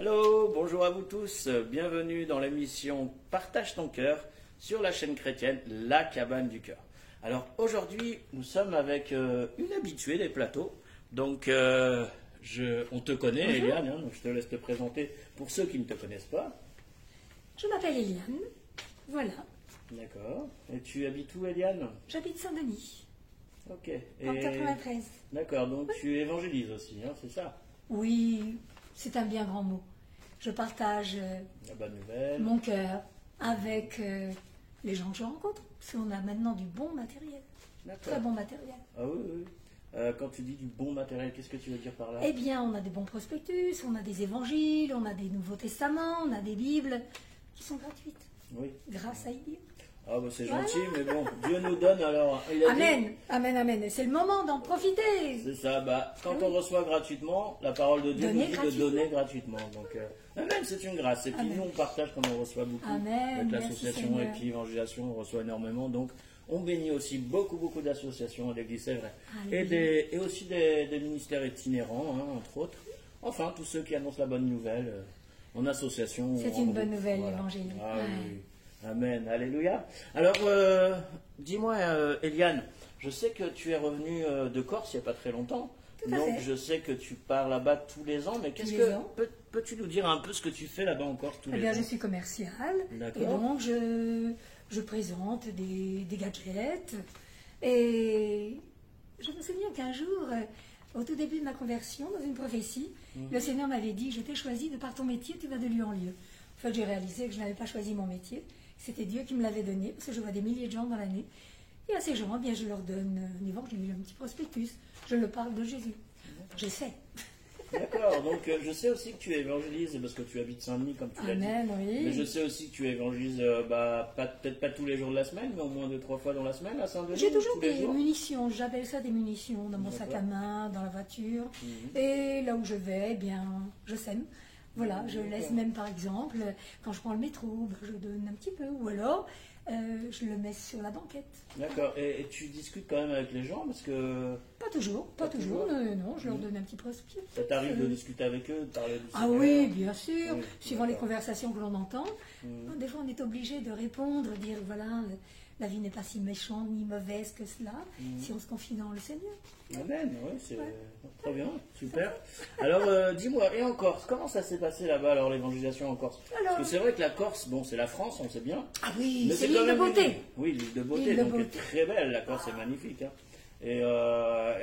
Hello, bonjour à vous tous, bienvenue dans l'émission Partage ton cœur sur la chaîne chrétienne La Cabane du Cœur. Alors aujourd'hui, nous sommes avec une habituée des plateaux, donc on te connaît Bonjour. Eliane, hein, donc je te laisse te présenter pour ceux qui ne te connaissent pas. Je m'appelle Eliane, voilà. D'accord, et tu habites où Eliane? J'habite Saint-Denis, Ok, en 93. D'accord, donc tu évangélises aussi, hein, c'est ça? Oui, c'est un bien grand mot. Je partage La bonne nouvelle. mon cœur avec les gens que je rencontre, parce qu'on a maintenant du bon matériel, D'accord. très bon matériel. Ah oui, oui. Quand tu dis du bon matériel, qu'est-ce que tu veux dire par là? Eh bien, on a des bons prospectus, on a des évangiles, on a des Nouveaux Testaments, on a des Bibles qui sont gratuites, Oui. grâce à Dieu. Ah bah c'est Voilà. gentil, mais bon, Dieu nous donne alors. Il a dit- Amen, amen, amen. Et c'est le moment d'en profiter. C'est ça, bah, quand Ah on oui. reçoit gratuitement, la parole de Dieu Donner nous dit de gratuitement. donner gratuitement. Donc, amen, c'est une grâce. Et puis Amen. nous, on partage comme on reçoit beaucoup. Amen, Avec merci l'association Seigneur. et puis l'évangélisation, on reçoit énormément. Donc, on bénit aussi beaucoup d'associations et d'églises, c'est vrai. Alléluia. Et aussi des ministères itinérants, hein, entre autres. Enfin, tous ceux qui annoncent la bonne nouvelle en association. C'est en une groupe. bonne nouvelle, Voilà. l'évangile. Ah Ouais. oui. Amen, alléluia. Alors, dis-moi, Eliane, je sais que tu es revenue de Corse il n'y a pas très longtemps. Tout à Donc, fait. je sais que tu pars là-bas tous les ans, mais qu'est-ce les que ans. peux-tu nous dire un peu ce que tu fais là-bas en Corse tous Eh les bien, ans? je suis commerciale D'accord. et donc je présente des gadgets. Et je me souviens qu'un jour, au tout début de ma conversion, dans une prophétie, le Seigneur m'avait dit: je t'ai choisi de par ton métier, tu vas de lieu en lieu. En fait, j'ai réalisé que je n'avais pas choisi mon métier, c'était Dieu qui me l'avait donné, parce que je vois des milliers de gens dans l'année. Et à ces gens, eh bien, je leur donne un évangile, un petit prospectus, je leur parle de Jésus. J'essaie. D'accord, donc je sais aussi que tu évangélises, parce que tu habites Saint-Denis, comme tu l'as dit. Amen, oui. Mais je sais aussi que tu évangélises, peut-être pas tous les jours de la semaine, mais au moins 2-3 fois dans la semaine à Saint-Denis. J'ai toujours tous les des jours. munitions, j'appelle ça des munitions dans mon sac à D'accord. main, dans la voiture. Mhm. Et là où je vais, eh bien, je sème. Voilà, je laisse D'accord. même par exemple, quand je prends le métro, ben, je donne un petit peu. Ou alors, je le mets sur la banquette. D'accord, et tu discutes quand même avec les gens, parce que Pas toujours, Pas toujours. toujours. Non, je leur donne un petit prospectus. ça t'arrive de discuter avec eux, de parler du Ah Seigneur. oui, bien sûr. Oui, Suivant les d'accord. conversations que l'on entend, Mhm. des fois on est obligé de répondre, dire voilà, la vie n'est pas si méchante ni mauvaise que cela, si on se confie dans le Seigneur. Amen, oui, c'est Ouais. très bien, super. Alors, dis-moi, et en Corse, comment ça s'est passé là-bas, alors, l'évangélisation en Corse? Parce Alors- que c'est vrai que la Corse, bon, c'est la France, on sait bien. Ah oui, Mais c'est quand l'île de même une beauté. île. Oui, l'île de beauté, L'île de donc elle est beauté. très belle, la Corse est magnifique. Hein. Et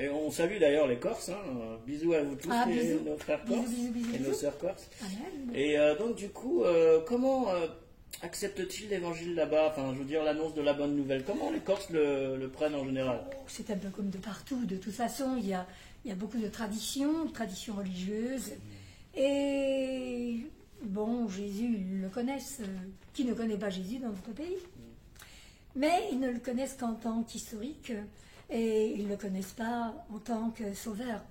on salue d'ailleurs les Corses, hein. Bisous à vous tous, Ah, bisous. nos frères Bisous, Corses bisous, bisous, et nos bisous. sœurs Corses. Amen. Et donc, du coup, comment acceptent-ils l'évangile là-bas? Enfin, je veux dire, l'annonce de la bonne nouvelle. Comment les Corses le prennent en général? C'est un peu comme de partout. De toute façon, il y a beaucoup de traditions religieuses. Et bon, Jésus, ils le connaissent. Qui ne connaît pas Jésus dans notre pays? Mais ils ne le connaissent qu'en tant qu'historique. Et ils ne le connaissent pas en tant que sauveur.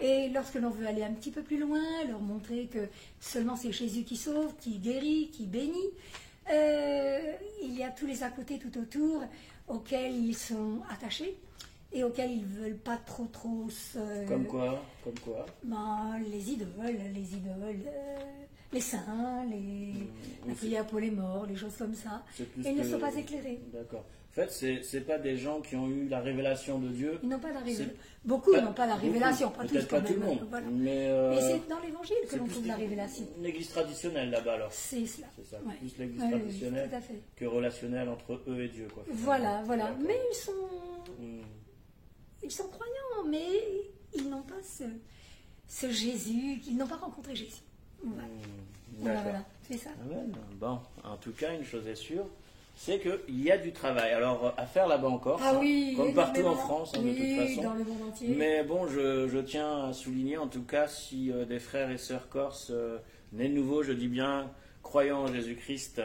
Et lorsque l'on veut aller un petit peu plus loin, leur montrer que seulement c'est Jésus qui sauve, qui guérit, qui bénit, il y a tous les à côté tout autour auxquels ils sont attachés et auxquels ils ne veulent pas trop se... Comme quoi? Comme quoi? Ben, les idoles, les saints, la prière pour les morts, les choses comme ça. C'est plus Et ils ne que- sont pas éclairés. D'accord. En fait, c'est pas des gens qui ont eu la révélation de Dieu. Ils n'ont pas la révélation. C'est Beaucoup pas- n'ont pas la beaucoup, révélation, pas tous peut-être quand pas tout même. le monde. Voilà. Mais Et c'est dans l'évangile que c'est l'on plus trouve la révélation. une église traditionnelle là-bas alors. C'est cela. C'est ça, Ouais. plus l'église Oui, oui, traditionnelle tout à fait. que relationnelle entre eux et Dieu. Quoi, finalement. Voilà. D'accord. Mais Hmm. ils sont croyants, mais ils n'ont pas ce Jésus, ils n'ont pas rencontré Jésus. Voilà, D'accord. voilà, c'est ça. Amen. Bon, en tout cas, une chose est sûre, c'est qu'il y a du travail. Alors, à faire là-bas en Corse, Ah hein, oui, comme partout en énormément. France, hein, Oui, de toute façon. dans le monde entier. Mais bon, je tiens à souligner, en tout cas, si des frères et sœurs corses, nés de nouveau, je dis bien, croyant en Jésus-Christ,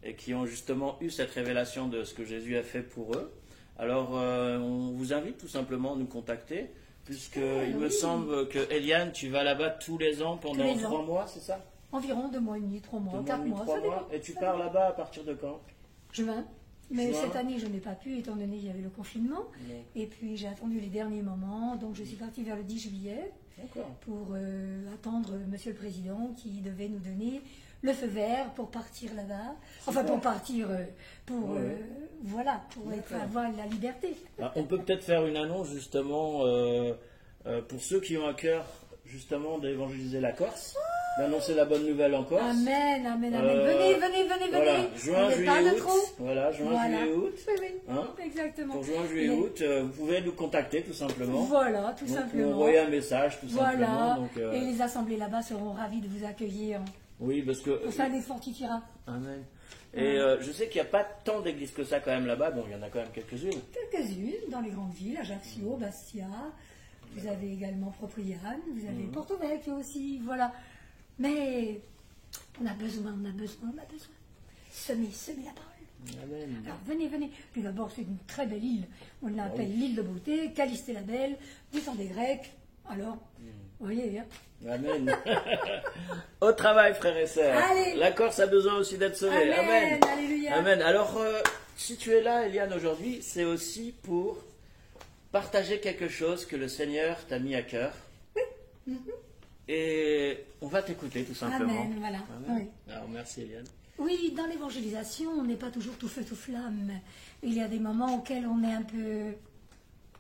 et qui ont justement eu cette révélation de ce que Jésus a fait pour eux, alors on vous invite tout simplement à nous contacter, puisque il me oui. semble que, Eliane, tu vas là-bas tous les ans pendant Tous les ans. 3 mois, c'est ça? Environ 2 mois et demi, 3 mois, 2 4 mois et demi, mois, 3 ça mois. dépend. Et tu Ça pars dépend. là-bas à partir de quand? Juin. Mais Juin. cette année, je n'ai pas pu, étant donné qu'il y avait le confinement. Non. Et puis, j'ai attendu les derniers moments. Donc, je suis partie vers le 10 juillet. pour attendre Monsieur le Président qui devait nous donner le feu vert pour partir là-bas. Enfin, pour partir, voilà, pour avoir la liberté. Alors, on peut peut-être faire une annonce justement pour ceux qui ont à cœur justement d'évangéliser la Corse, d'annoncer la bonne nouvelle en Corse. Amen, amen, amen. Venez. Voilà, juin, juillet, août. Voilà, Voilà. Juillet, août. Oui, Hein, exactement. pour juin, juillet, août, vous pouvez nous contacter tout simplement. Voilà, tout Donc, simplement. Vous envoyez un message tout simplement. Voilà, Donc, et les assemblées là-bas seront ravis de vous accueillir. oui, parce que... Pour ça, les fortifiera. Amen. Et je sais qu'il n'y a pas tant d'églises que ça quand même là-bas. Bon, il y en a quand même quelques-unes. Quelques-unes dans les grandes villes, Ajaccio, Bastia. Vous avez également Propriane, vous avez Porto Vecchio aussi, voilà. Mais on a besoin. Semer la parole. Amen. Alors venez. Puis d'abord, c'est une très belle île. On l'appelle l'île de beauté, Calistée la Belle, du temps des Grecs. Alors, vous voyez, hein. Amen. Au travail, frères et sœurs. Allez. La Corse a besoin aussi d'être sauvée. Amen. Alléluia. Amen. Alors, si tu es là, Eliane, aujourd'hui, c'est aussi pour partager quelque chose que le Seigneur t'a mis à cœur. Et on va t'écouter tout simplement. Amen, voilà. Amen. Oui. Alors, merci, Eliane. Oui, dans l'évangélisation, on n'est pas toujours tout feu, tout flamme. Il y a des moments auxquels on est un peu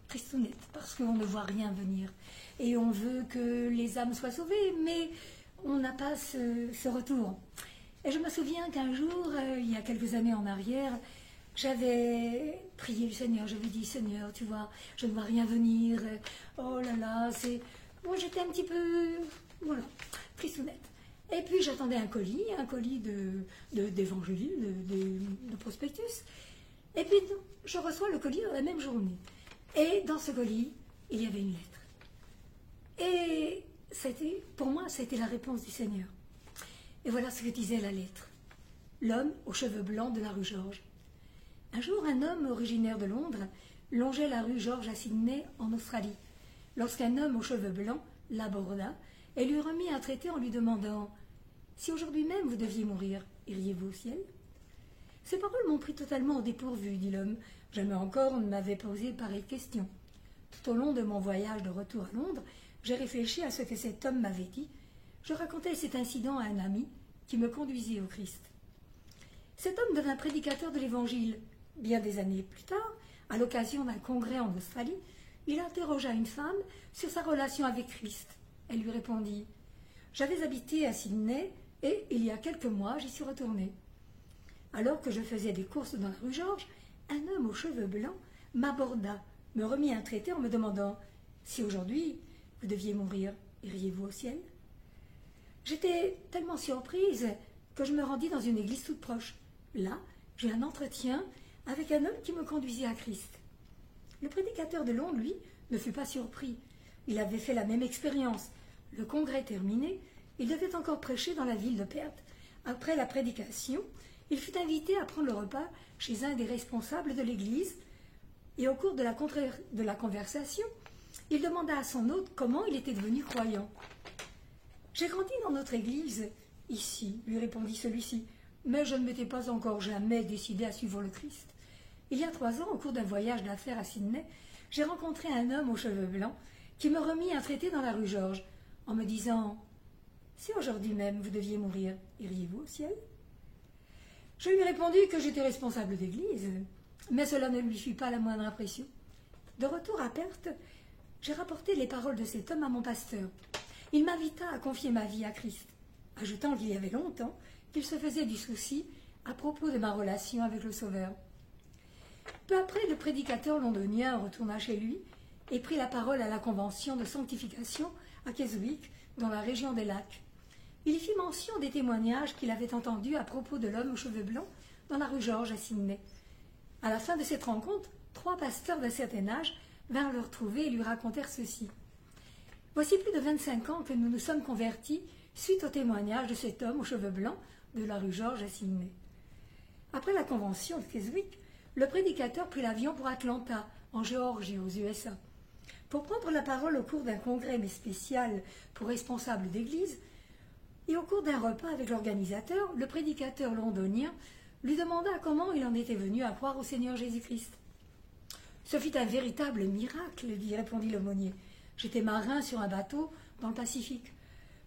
tristounette, parce qu'on ne voit rien venir. Et on veut que les âmes soient sauvées, mais on n'a pas ce retour. Et je me souviens qu'un jour, il y a quelques années en arrière, j'avais prié le Seigneur, j'avais dit, Seigneur, tu vois, je ne vois rien venir, oh là là, c'est... Bon, j'étais un petit peu, voilà, tristounette. Et puis j'attendais un colis d'évangile, de prospectus. Et puis je reçois le colis dans la même journée. Et dans ce colis, il y avait une lettre. Et pour moi, c'était la réponse du Seigneur. Et voilà ce que disait la lettre. L'homme aux cheveux blancs de la rue Georges. Un jour, un homme originaire de Londres longeait la rue Georges à Sydney, en Australie, lorsqu'un homme aux cheveux blancs l'aborda et lui remit un traité en lui demandant « Si aujourd'hui même vous deviez mourir, iriez-vous au ciel ?» Ces paroles m'ont pris totalement au dépourvu, dit l'homme. Jamais encore on ne m'avait posé pareille question. Tout au long de mon voyage de retour à Londres, j'ai réfléchi à ce que cet homme m'avait dit. Je racontais cet incident à un ami qui me conduisit au Christ. Cet homme devint prédicateur de l'Évangile. Bien des années plus tard, à l'occasion d'un congrès en Australie, il interrogea une femme sur sa relation avec Christ. Elle lui répondit « J'avais habité à Sydney et, il y a quelques mois, j'y suis retournée. Alors que je faisais des courses dans la rue Georges, un homme aux cheveux blancs m'aborda, me remit un traité en me demandant « Si aujourd'hui vous deviez mourir, iriez-vous au ciel ?» J'étais tellement surprise que je me rendis dans une église toute proche. Là, j'ai un entretien avec un homme qui me conduisit à Christ. Le prédicateur de Londres, lui, ne fut pas surpris. Il avait fait la même expérience. Le congrès terminé, il devait encore prêcher dans la ville de Perth. Après la prédication, il fut invité à prendre le repas chez un des responsables de l'église. Et au cours de la conversation, il demanda à son hôte comment il était devenu croyant. « J'ai grandi dans notre église, ici, lui répondit celui-ci, mais je ne m'étais pas encore jamais décidé à suivre le Christ. Il y a 3 ans, au cours d'un voyage d'affaires à Sydney, j'ai rencontré un homme aux cheveux blancs qui me remit un traité dans la rue Georges en me disant « Si aujourd'hui même vous deviez mourir, iriez-vous au ciel ?» Je lui répondis que j'étais responsable d'église, mais cela ne lui fit pas la moindre impression. De retour à Perth, j'ai rapporté les paroles de cet homme à mon pasteur. Il m'invita à confier ma vie à Christ, ajoutant qu'il y avait longtemps qu'il se faisait du souci à propos de ma relation avec le Sauveur. Peu après, le prédicateur londonien retourna chez lui et prit la parole à la convention de sanctification à Keswick, dans la région des Lacs. Il y fit mention des témoignages qu'il avait entendus à propos de l'homme aux cheveux blancs dans la rue Georges à Sydney. À la fin de cette rencontre, 3 pasteurs d'un certain âge vinrent le retrouver et lui racontèrent ceci. « Voici plus de 25 ans que nous nous sommes convertis suite au témoignage de cet homme aux cheveux blancs de la rue Georges à Sydney. » Après la convention de Keswick, le prédicateur prit l'avion pour Atlanta, en Géorgie, aux USA. Pour prendre la parole au cours d'un congrès mais spécial pour responsables d'église, et au cours d'un repas avec l'organisateur, le prédicateur londonien lui demanda comment il en était venu à croire au Seigneur Jésus-Christ. « Ce fut un véritable miracle, lui répondit l'aumônier. J'étais marin sur un bateau dans le Pacifique.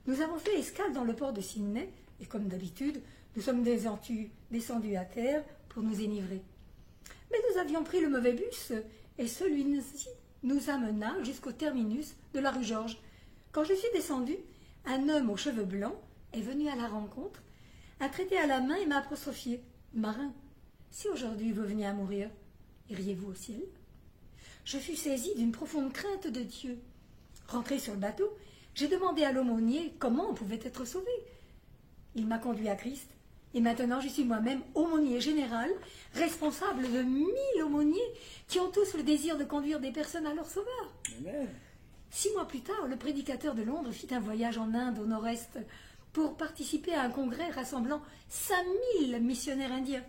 Nous avons fait escale dans le port de Sydney, et comme d'habitude, nous sommes descendus à terre pour nous enivrer. Mais nous avions pris le mauvais bus, et celui-ci nous amena jusqu'au terminus de la rue Georges. Quand je suis descendue, un homme aux cheveux blancs est venu à la rencontre, un traité à la main et m'a apostrophié. « Marin, si aujourd'hui vous veniez à mourir, iriez-vous au ciel ?» Je fus saisie d'une profonde crainte de Dieu. Rentré sur le bateau, j'ai demandé à l'aumônier comment on pouvait être sauvé. Il m'a conduit à Christ, et maintenant je suis moi-même aumônier général, responsable de 1000 aumôniers qui ont tous le désir de conduire des personnes à leur sauveur. Amen. 6 mois plus tard, le prédicateur de Londres fit un voyage en Inde, au nord-est, pour participer à un congrès rassemblant 5000 missionnaires indiens.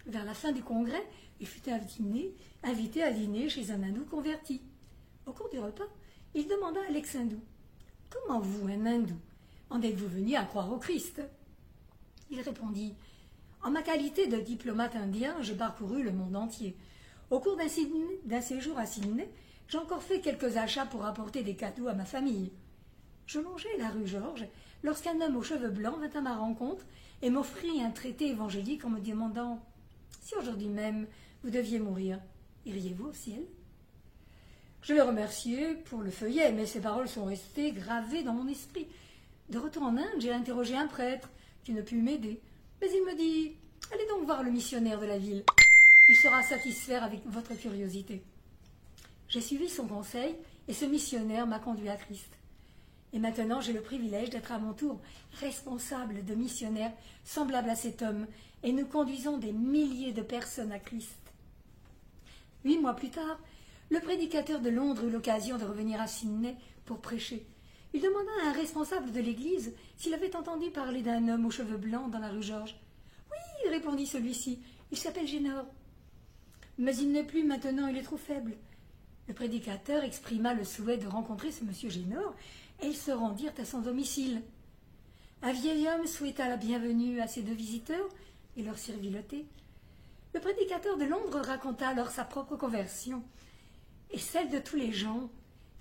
Vers la fin du congrès, il fut invité à dîner chez un hindou converti. Au cours du repas, il demanda à l'ex-hindou « Comment vous, un hindou, en êtes-vous venu à croire au Christ ?» Il répondit « En ma qualité de diplomate indien, j'ai parcouru le monde entier. Au cours d'un séjour à Sydney, j'ai encore fait quelques achats pour apporter des cadeaux à ma famille. Je longeais la rue Georges lorsqu'un homme aux cheveux blancs vint à ma rencontre et m'offrit un traité évangélique en me demandant « Si aujourd'hui même vous deviez mourir, iriez-vous au ciel ?» Je le remerciai pour le feuillet, mais ces paroles sont restées gravées dans mon esprit. De retour en Inde, j'ai interrogé un prêtre qui ne put m'aider, mais il me dit « Allez donc voir le missionnaire de la ville, il sera satisfait avec votre curiosité. » J'ai suivi son conseil et ce missionnaire m'a conduit à Christ. Et maintenant, j'ai le privilège d'être à mon tour responsable de missionnaires semblables à cet homme, et nous conduisons des milliers de personnes à Christ. 8 mois plus tard, le prédicateur de Londres eut l'occasion de revenir à Sydney pour prêcher. Il demanda à un responsable de l'église s'il avait entendu parler d'un homme aux cheveux blancs dans la rue Georges. « Oui, répondit celui-ci, il s'appelle Génor. Mais il n'est plus maintenant, il est trop faible. » Le prédicateur exprima le souhait de rencontrer ce monsieur Génor, et ils se rendirent à son domicile. Un vieil homme souhaita la bienvenue à ses 2 visiteurs et leur servit le thé. Le prédicateur de Londres raconta alors sa propre conversion et celle de tous les gens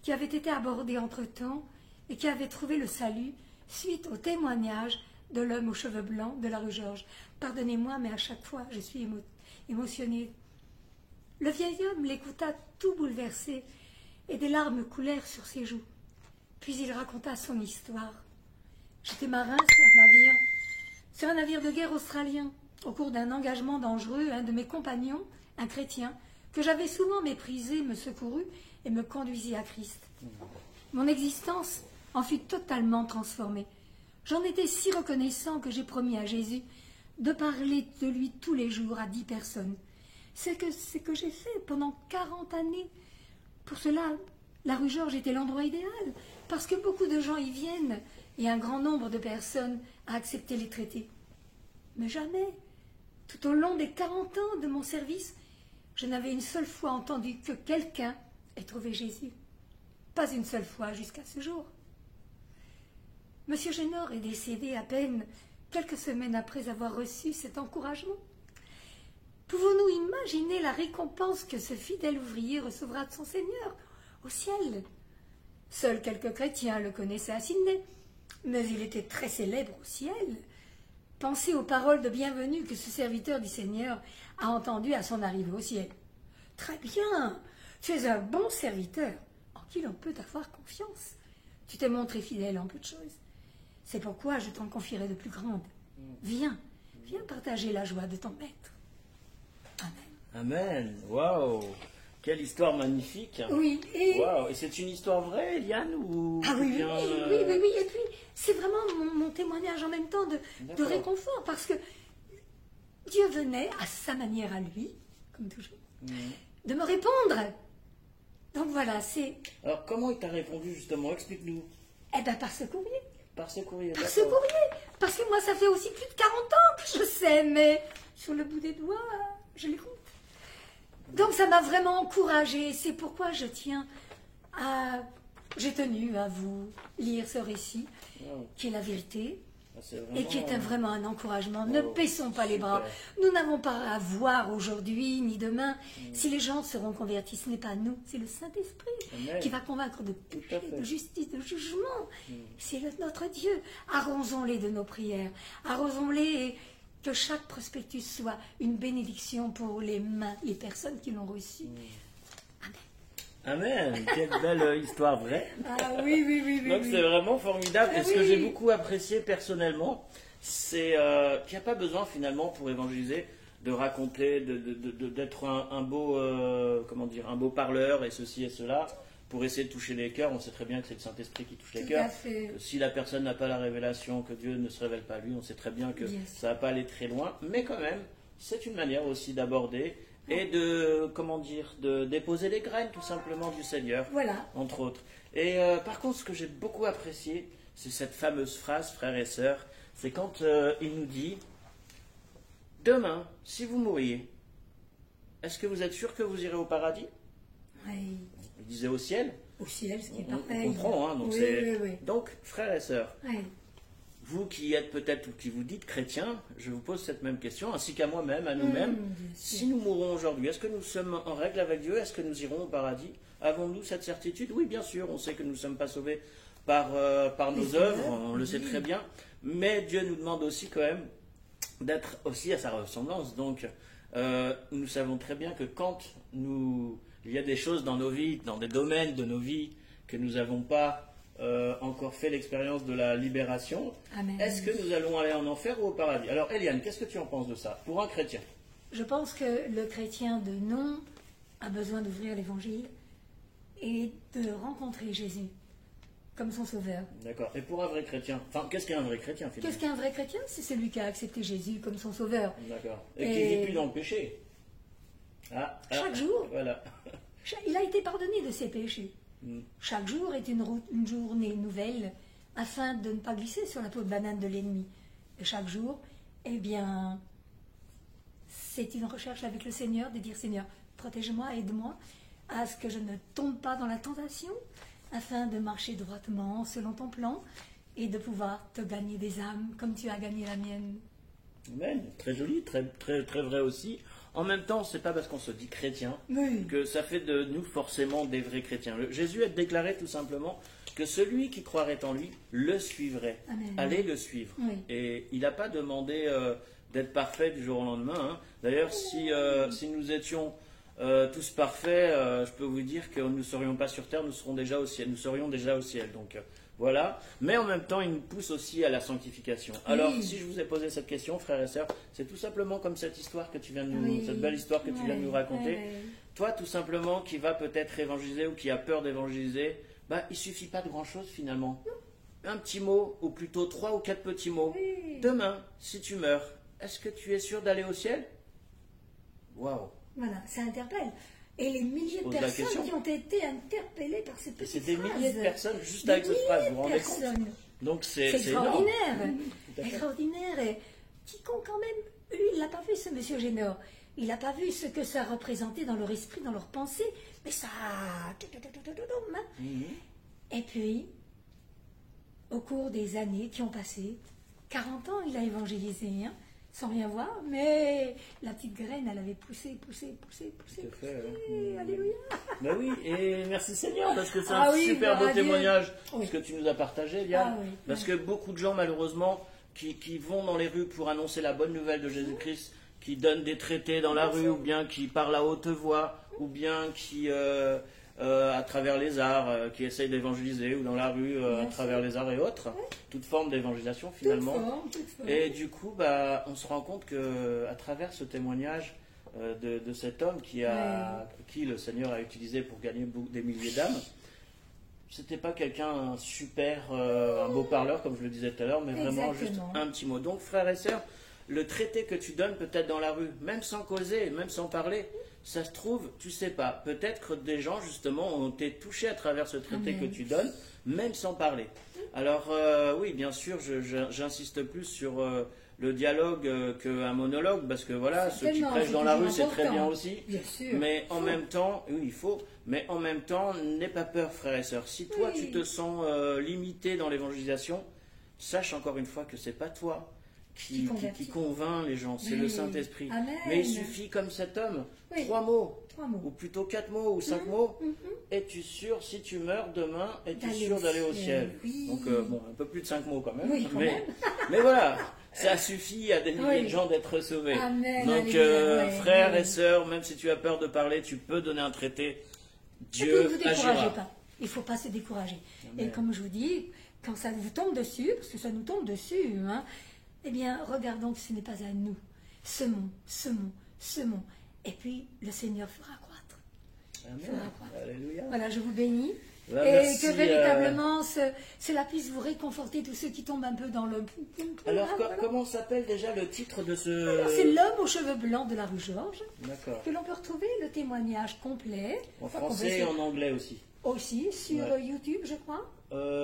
qui avaient été abordés entre-temps et qui avaient trouvé le salut suite au témoignage de l'homme aux cheveux blancs de la rue Georges. Pardonnez-moi, mais à chaque fois, je suis émotionnée. Le vieil homme l'écouta tout bouleversé et des larmes coulèrent sur ses joues. Puis il raconta son histoire. J'étais marin sur un navire de guerre australien. Au cours d'un engagement dangereux, un de mes compagnons, un chrétien, que j'avais souvent méprisé, me secourut et me conduisit à Christ. Mon existence en fut totalement transformée. J'en étais si reconnaissant que j'ai promis à Jésus de parler de lui tous les jours à 10 personnes. C'est que j'ai fait pendant 40 années. Pour cela, la rue Georges était l'endroit idéal, parce que beaucoup de gens y viennent et un grand nombre de personnes a accepté les traités. Mais jamais, tout au long des 40 ans de mon service, je n'avais une seule fois entendu que quelqu'un ait trouvé Jésus. Pas une seule fois jusqu'à ce jour. Monsieur Génor est décédé à peine quelques semaines après avoir reçu cet encouragement. Pouvons-nous imaginer la récompense que ce fidèle ouvrier recevra de son Seigneur au ciel? Seuls quelques chrétiens le connaissaient à Sydney, mais il était très célèbre au ciel. Pensez aux paroles de bienvenue que ce serviteur du Seigneur a entendues à son arrivée au ciel. « Très bien, tu es un bon serviteur, en qui l'on peut avoir confiance. Tu t'es montré fidèle en peu de choses. C'est pourquoi je t'en confierai de plus grandes. Viens partager la joie de ton maître. » Amen. Amen. Waouh. Quelle histoire magnifique. Oui. Waouh. Et c'est une histoire vraie, Eliane, ou Ah oui, bien, oui. Et puis, c'est vraiment mon témoignage en même temps de réconfort, parce que Dieu venait à sa manière à lui, comme toujours, de me répondre. Donc voilà, c'est... Alors, comment il t'a répondu, justement? Explique-nous. Eh bien, par ce courrier. Par ce courrier. Par ce courrier. Parce que moi, ça fait aussi plus de 40 ans que je sais, mais sur le bout des doigts, je les compte. Donc ça m'a vraiment encouragée. C'est pourquoi j'ai tenu à vous lire ce récit, qui est la vérité. et qui est vraiment un encouragement. Ne baissons pas les bras. Super. Nous n'avons pas à voir aujourd'hui ni demain si les gens seront convertis. Ce n'est pas nous, c'est le Saint-Esprit Amen. qui va convaincre de Tout péché, à fait. de justice, de jugement. C'est notre Dieu. Arrosons-les de nos prières. Arrosons-les et que chaque prospectus soit une bénédiction pour les mains, les personnes qui l'ont reçu. Amen. Quelle belle histoire vraie. Ah oui, oui, oui, oui. Donc oui. c'est vraiment formidable. Et ce que Oui. j'ai beaucoup apprécié personnellement, c'est qu'il n'y a pas besoin finalement pour évangéliser de raconter, d'être un beau, comment dire, un beau parleur et ceci et cela pour essayer de toucher les cœurs. On sait très bien que c'est le Saint-Esprit qui touche les Tout cœurs. à fait. Que si la personne n'a pas la révélation, que Dieu ne se révèle pas à lui, on sait très bien que Bien sûr. ça va pas aller très loin. Mais quand même, c'est une manière aussi d'aborder et de, comment dire, de déposer les graines tout simplement du Seigneur Voilà. entre autres. Et par contre, ce que j'ai beaucoup apprécié, c'est cette fameuse phrase, frères et sœurs, c'est quand il nous dit, demain, si vous mouriez, est-ce que vous êtes sûr que vous irez au paradis? Oui. Il disait au ciel. Au ciel, ce qui est On pareil. comprend, hein, donc oui, c'est... oui, oui. Donc, frères et sœurs, Oui. vous qui êtes peut-être ou qui vous dites chrétiens, je vous pose cette même question, ainsi qu'à moi-même, à nous-mêmes. Bien sûr. Si nous mourons aujourd'hui, est-ce que nous sommes en règle avec Dieu? Est-ce que nous irons au paradis? Avons-nous cette certitude? Oui, bien sûr, on sait que nous ne sommes pas sauvés par nos Les œuvres, œuvres, on le sait oui. très bien, mais Dieu nous demande aussi quand même d'être aussi à sa ressemblance. Donc, nous savons très bien que quand il y a des choses dans nos vies, dans des domaines de nos vies, que nous n'avons pas encore fait l'expérience de la libération, Amen. est-ce que nous allons aller en enfer ou au paradis? Alors, Eliane, qu'est-ce que tu en penses de ça, pour un chrétien? Je pense que le chrétien de nom a besoin d'ouvrir l'évangile et de rencontrer Jésus comme son sauveur. D'accord. Et pour un vrai chrétien, enfin, qu'est-ce qu'un vrai chrétien finalement? Qu'est-ce qu'un vrai chrétien? C'est celui qui a accepté Jésus comme son sauveur. D'accord. Et qui Et- vit plus dans le péché. Chaque jour. Voilà. Il a été pardonné de ses péchés. Chaque jour est une journée nouvelle afin de ne pas glisser sur la peau de banane de l'ennemi. Et chaque jour, eh bien, c'est une recherche avec le Seigneur de dire Seigneur, protège-moi, aide-moi à ce que je ne tombe pas dans la tentation afin de marcher droitement selon ton plan et de pouvoir te gagner des âmes comme tu as gagné la mienne. Amen. Très joli, très, très, très vrai aussi. En même temps, c'est pas parce qu'on se dit chrétien Oui. que ça fait de nous forcément des vrais chrétiens. Jésus a déclaré tout simplement que celui qui croirait en lui le suivrait. Amen. Allez le suivre. Oui. Et il n'a pas demandé d'être parfait du jour au lendemain. Hein. D'ailleurs, si nous étions tous parfaits, je peux vous dire que nous ne serions pas sur terre, nous serions déjà au ciel. Nous serions déjà au ciel. Donc voilà. Mais en même temps, il nous pousse aussi à la sanctification. Alors, si je vous ai posé cette question, frères et sœurs, c'est tout simplement comme cette histoire que tu viens de nous, Oui. cette belle histoire que tu viens de nous raconter. Ouais. Toi, tout simplement, qui va peut-être évangéliser ou qui a peur d'évangéliser, bah, il suffit pas de grand-chose finalement. Un petit mot, ou plutôt 3 ou 4 petits mots. Oui. Demain, si tu meurs, est-ce que tu es sûr d'aller au ciel? Waouh! Voilà, ça interpelle. Et les milliers de Pose la personnes question. qui ont été interpellées par cette Et petite c'est des phrase. milliers de personnes juste Des avec cette phrase, vous vous milliers rendez de compte? personnes. Donc C'est c'est énorme. extraordinaire. Tout à fait. Extraordinaire. Et quiconque quand même, lui, il n'a pas vu ce monsieur Génor. Il n'a pas vu ce que ça représentait dans leur esprit, dans leur pensée. Mais ça... Mhm. Et puis, au cours des années qui ont passé, 40 ans, il a évangélisé, hein, sans rien voir, mais la petite graine, elle avait poussé. Tout à fait, Et alléluia. Ben oui, et merci Seigneur, parce que c'est Ah un oui, super beau gloire à Dieu. témoignage, Oui. ce que tu nous as partagé, Liane. Ah oui, Parce oui. que beaucoup de gens, malheureusement, qui vont dans les rues pour annoncer la bonne nouvelle de Jésus-Christ, qui donnent des traités dans la rue, ou bien qui parlent à haute voix, ou bien qui, à travers les arts, qui essayent d'évangéliser, ou dans la rue, à Bien travers les arts et autres, toute forme d'évangélisation finalement. Toute forme. Et du coup, bah, on se rend compte que à travers ce témoignage de cet homme qui le Seigneur a utilisé pour gagner des milliers d'âmes, c'était pas quelqu'un super, un beau parleur comme je le disais tout à l'heure, mais vraiment juste Exactement. un petit mot. Donc, frères et sœurs, le traité que tu donnes peut-être dans la rue, même sans causer, même sans parler, ça se trouve, tu sais pas, peut-être que des gens justement ont été touchés à travers ce traité Amen. que tu donnes, même sans parler. Alors oui, bien sûr, j'insiste plus sur le dialogue qu'un monologue, parce que voilà, ceux qui Certainement, prêchent c'est dans la rue, toujours c'est très important. bien aussi. Bien sûr. Mais en même temps, oui, il faut, mais en même temps, n'aie pas peur, frères et sœurs. Si toi, Oui. tu te sens limité dans l'évangélisation, sache encore une fois que c'est pas toi qui convertit. convainc les gens, c'est Oui. le Saint-Esprit. Amen. Mais il suffit, comme cet homme, Oui. 3 mots, 3 mots. ou plutôt 4 mots, ou 5 mots. Es-tu sûr, si tu meurs demain, es-tu D'aller sûr au d'aller au ciel, ciel? oui. Donc, bon, un peu plus de 5 mots quand même. Oui, quand même. Mais voilà, ça suffit à des milliers Oui. de gens d'être sauvés. Amen, Donc, alléluia, oui, frères oui. et sœurs, même si tu as peur de parler, tu peux donner un traité. Et puis, Dieu ne vous découragez agira. pas. Il ne faut pas se décourager. Amen. Et comme je vous dis, quand ça vous tombe dessus, parce que ça nous tombe dessus, hein, eh bien, regardons que ce n'est pas à nous. Semons, semons, semons. Et puis, le Seigneur fera croître. Amen. Alléluia. Voilà, je vous bénis. Voilà, et merci, que véritablement, cela puisse vous réconforter, tous ceux qui tombent un peu dans le... Alors, Voilà. comment s'appelle déjà le titre de ce... Alors, c'est l'homme aux cheveux blancs de la rue Georges, D'accord. que l'on peut retrouver le témoignage complet. En Enfin, français et complet, en anglais aussi. aussi sur Ouais. YouTube, je crois.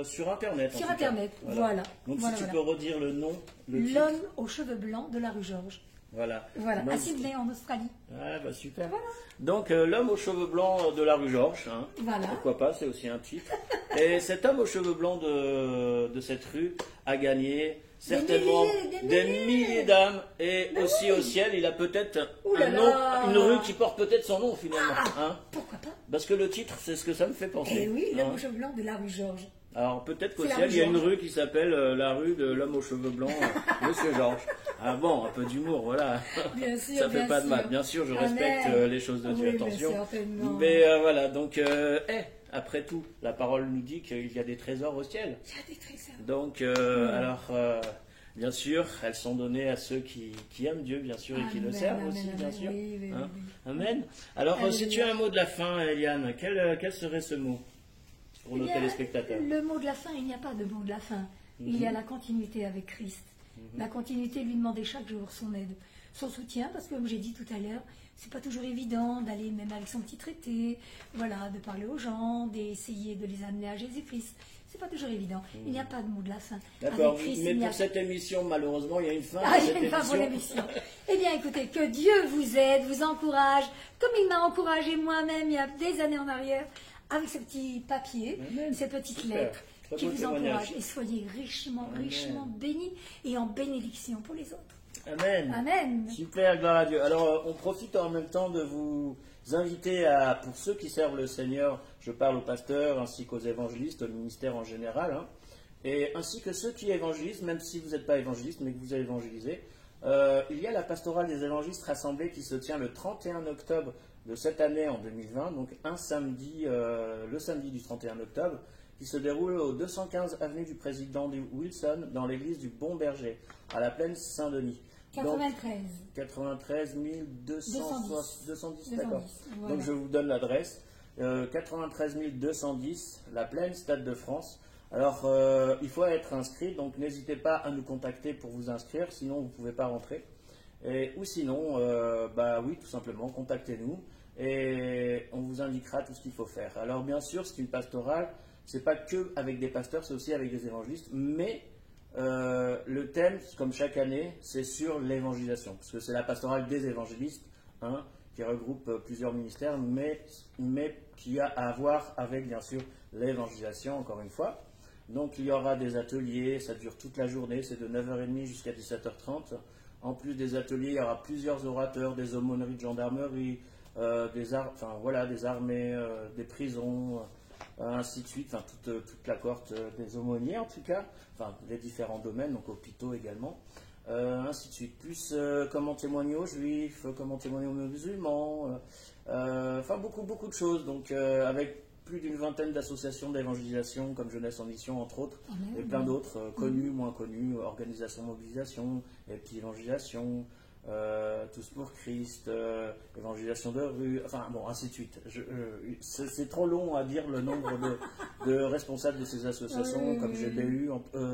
Sur Internet. en Sur tout cas. Internet, voilà. Donc, Voilà, si tu voilà. peux redire le nom, le titre. L'homme aux cheveux blancs de la rue Georges. Voilà. Voilà, Donc- à Sydney, en Australie. Ah, bah super. Donc, l'homme aux cheveux blancs de la rue Georges. Hein. Voilà. Pourquoi pas, c'est aussi un titre. Et cet homme aux cheveux blancs de cette rue a gagné certainement Des milliers d'âmes. Et Ben aussi oui. au ciel, il a peut-être Ouh là un nom, là. une rue qui porte peut-être son nom finalement. Ah, Hein. pourquoi pas? Parce que le titre, c'est ce que ça me fait penser. Eh oui, l'homme Hein. aux cheveux blancs de la rue Georges. Alors peut-être qu'au C'est la ciel, rue il y a une Georges. rue qui s'appelle la rue de l'homme aux cheveux blancs, Monsieur Georges. Ah bon, un peu d'humour, voilà. Bien sûr, Ça fait bien pas de mal. sûr. Bien sûr, je Amen. respecte les choses de Dieu, Oui, attention. bien certainement. Mais voilà, donc, après tout, la parole nous dit qu'il y a des trésors au ciel. Il y a des trésors. Donc, alors, bien sûr, elles sont données à ceux qui aiment Dieu, bien sûr, et qui le Amen, servent amen, aussi, amen. bien sûr. Oui, oui, Hein. oui, oui. Amen. Alors, si Alléluia. tu as un mot de la fin, Eliane, quel serait ce mot pour Eh nos bien, téléspectateurs? le mot de la fin, il n'y a pas de mot de la fin. Il y a la continuité avec Christ. La continuité, lui demander chaque jour son aide, son soutien, parce que comme j'ai dit tout à l'heure, c'est pas toujours évident d'aller même avec son petit traité, voilà, de parler aux gens, d'essayer de les amener à Jésus-Christ. C'est pas toujours évident. Il n'y a pas de mot de la fin. D'accord, Avec Christ, mais il n'y a pour cette émission, malheureusement, il y a une fin. Ah, à il y a cette une fin pour émission. l'émission. Eh bien, écoutez, que Dieu vous aide, vous encourage, comme il m'a encouragé moi-même il y a des années en arrière, avec ce petit papier, Amen. ces petites Super. lettres, Très qui beau vous témoignage. encouragent. Et soyez richement, Amen. richement bénis et en bénédiction pour les autres. Amen. Amen. Super, gloire à Dieu. Alors, on profite en même temps de vous inviter pour ceux qui servent le Seigneur, je parle aux pasteurs ainsi qu'aux évangélistes, au ministère en général, hein, et ainsi que ceux qui évangélisent, même si vous n'êtes pas évangéliste, mais que vous évangélisez. Il y a la pastorale des évangélistes rassemblés qui se tient le 31 octobre de cette année en 2020, donc un samedi, le samedi du 31 octobre, qui se déroule au 215 avenue du Président Wilson, dans l'église du Bon Berger, à la plaine Saint-Denis. Donc, 93. 93 210, d'accord. 210, voilà. Donc je vous donne l'adresse. 93 210, la plaine, Stade de France. Alors il faut être inscrit, donc n'hésitez pas à nous contacter pour vous inscrire, sinon vous ne pouvez pas rentrer. Ou sinon, bah oui, tout simplement, contactez-nous et on vous indiquera tout ce qu'il faut faire. Alors bien sûr, c'est une pastorale, c'est pas que avec des pasteurs, c'est aussi avec des évangélistes, mais le thème, comme chaque année, c'est sur l'évangélisation, parce que c'est la pastorale des évangélistes, hein, qui regroupe plusieurs ministères, mais qui a à voir avec, bien sûr, l'évangélisation, encore une fois. Donc il y aura des ateliers, ça dure toute la journée, c'est de 9h30 jusqu'à 17h30. En plus des ateliers, il y aura plusieurs orateurs, des aumôneries de gendarmerie, des armées, des prisons, ainsi de suite, enfin toute la cohorte des aumôniers en tout cas, enfin les différents domaines, donc hôpitaux également, ainsi de suite. Plus comment témoigner aux juifs, comment témoigner aux musulmans, enfin beaucoup de choses, donc avec plus d'une vingtaine d'associations d'évangélisation comme Jeunesse en Mission entre autres, Amen. et plein d'autres, connus, moins connus, organisation mobilisation, et puis évangélisation, Tous pour Christ, évangélisation de rue, enfin bon, ainsi de suite. C'est trop long à dire le nombre de responsables de ces associations, Oui, comme oui, GBU.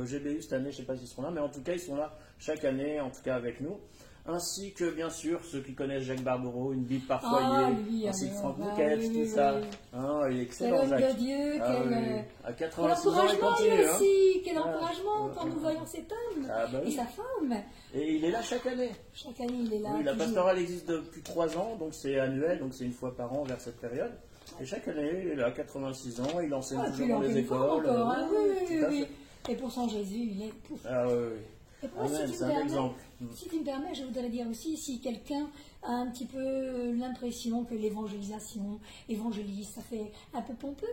GBU cette année, je ne sais pas s'ils seront là, mais en tout cas, ils sont là chaque année, en tout cas avec nous. Ainsi que, bien sûr, ceux qui connaissent Jacques Barbereau, une Bible par foyer, lui, ainsi que alors, Franck bah, Bouquet, oui, tout oui, ça. oui. Hein, il est Quel excellent, homme de Jacques. Dieu, Ah quel, oui. À quel 86 ans, il encouragement continue. lui Hein. aussi, quel Ah, encouragement quand nous voyons cet homme Ah, bah et oui. sa femme. Et il est là chaque année. Chaque année, il est là. Oui, la toujours. pastorale existe depuis 3 ans, donc c'est annuel, donc c'est une fois par an vers cette période. Et chaque année, il est là, 86 ans, il enseigne Ah, toujours puis dans il en les fait une fois écoles. encore, hein. Oui, tout à oui. fait. Et pour son Jésus, il est pouf. Ah oui, oui. Et pour moi, Amen, si tu c'est me un permets, exemple. si tu me permets, je voudrais dire aussi, si quelqu'un a un petit peu l'impression que l'évangélisation, évangéliste, ça fait un peu pompeux,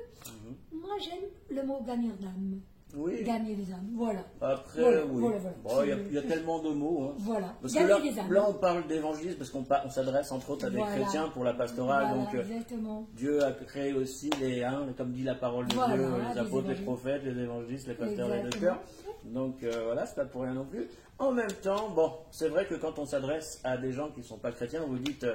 moi j'aime le mot gagneur d'âme. Oui. Gagner des âmes, voilà. Après, Voilà, oui. voilà, voilà. Bon, il y a tellement de mots. Hein. Voilà, Parce que gagner des âmes. là, on parle d'évangéliste parce qu'on s'adresse entre autres à des Voilà. chrétiens pour la pastorale. Voilà, Donc, exactement. Dieu a créé aussi comme dit la parole de Voilà, Dieu, les des apôtres, les évangélistes. prophètes, les évangélistes, les pasteurs et les Exactement. docteurs. Donc voilà, c'est pas pour rien non plus. En même temps, bon, c'est vrai que quand on s'adresse à des gens qui ne sont pas chrétiens, vous dites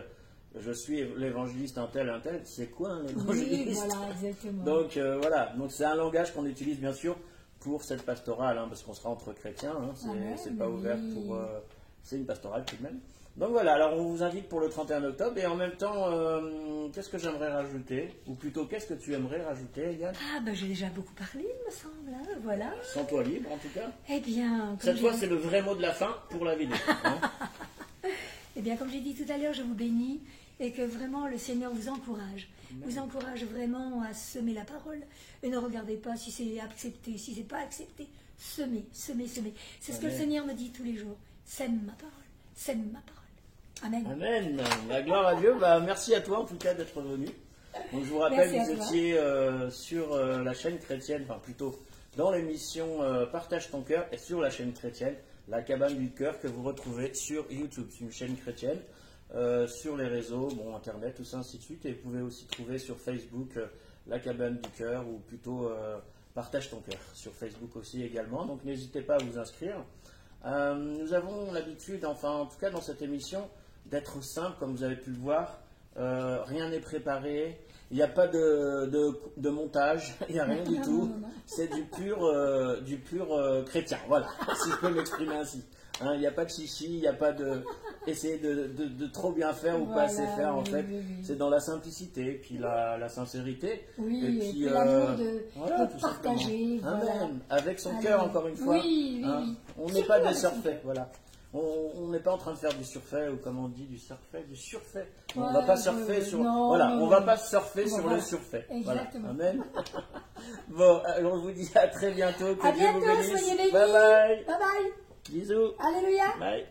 je suis l'évangéliste un tel, c'est quoi un Oui, évangéliste? voilà, exactement. Donc voilà, donc c'est un langage qu'on utilise bien sûr pour cette pastorale, hein, parce qu'on sera entre chrétiens, hein, c'est pas ouvert pour... c'est une pastorale tout de même. Donc voilà, alors on vous invite pour le 31 octobre, et en même temps, qu'est-ce que j'aimerais rajouter? Ou plutôt, qu'est-ce que tu aimerais rajouter, Yann? Ah, ben j'ai déjà beaucoup parlé, il me semble, hein, voilà. Sens-toi libre en tout cas. Eh bien, Cette fois, c'est le vrai mot de la fin pour la vidéo. Hein. eh bien, comme j'ai dit tout à l'heure, je vous bénis et que vraiment le Seigneur vous encourage. Vous encourage vraiment à semer la parole. Et ne regardez pas si c'est accepté, si c'est pas accepté. Semez, semez, semez. C'est ce que le Seigneur me dit tous les jours. Sème ma parole, sème ma parole. Amen. Amen. La gloire à Dieu. Bah, merci à toi en tout cas d'être venu. Donc, je vous rappelle, Merci à vous toi. étiez sur la chaîne chrétienne, enfin plutôt dans l'émission Partage ton cœur et sur la chaîne chrétienne, La Cabane du Cœur, que vous retrouvez sur YouTube. C'est une chaîne chrétienne. Sur les réseaux, bon, Internet, tout ça, ainsi de suite. Et vous pouvez aussi trouver sur Facebook La Cabane du Cœur, ou plutôt Partage ton cœur, sur Facebook aussi également. Donc n'hésitez pas à vous inscrire. Nous avons l'habitude, enfin en tout cas dans cette émission, d'être simple, comme vous avez pu le voir. Rien n'est préparé, il n'y a pas de montage, il n'y a rien du tout. C'est du pur chrétien, voilà, si je peux m'exprimer ainsi. Hein, il n'y a pas de chichi, il n'y a pas de essayer de trop bien faire ou pas assez faire en fait. C'est dans la simplicité, puis la sincérité. Oui, et puis l'amour de tout partager. simplement. Voilà. Amen. Avec son Amen. cœur encore une fois. Oui, oui, Hein. oui. On n'est pas des surfaits, voilà. On n'est pas en train de faire du surfait, ou comme on dit, du surfait. On Ouais, va pas surfer sur. non, Voilà, non, on va non. pas surfer sur Voilà. le surfait. Exactement. Voilà. Amen. Bon, alors on vous dit à très bientôt. Que À Dieu vous bientôt, bénisse. soyez bénis. Bye bye. Bye bye. Bisous. Alléluia. Bye.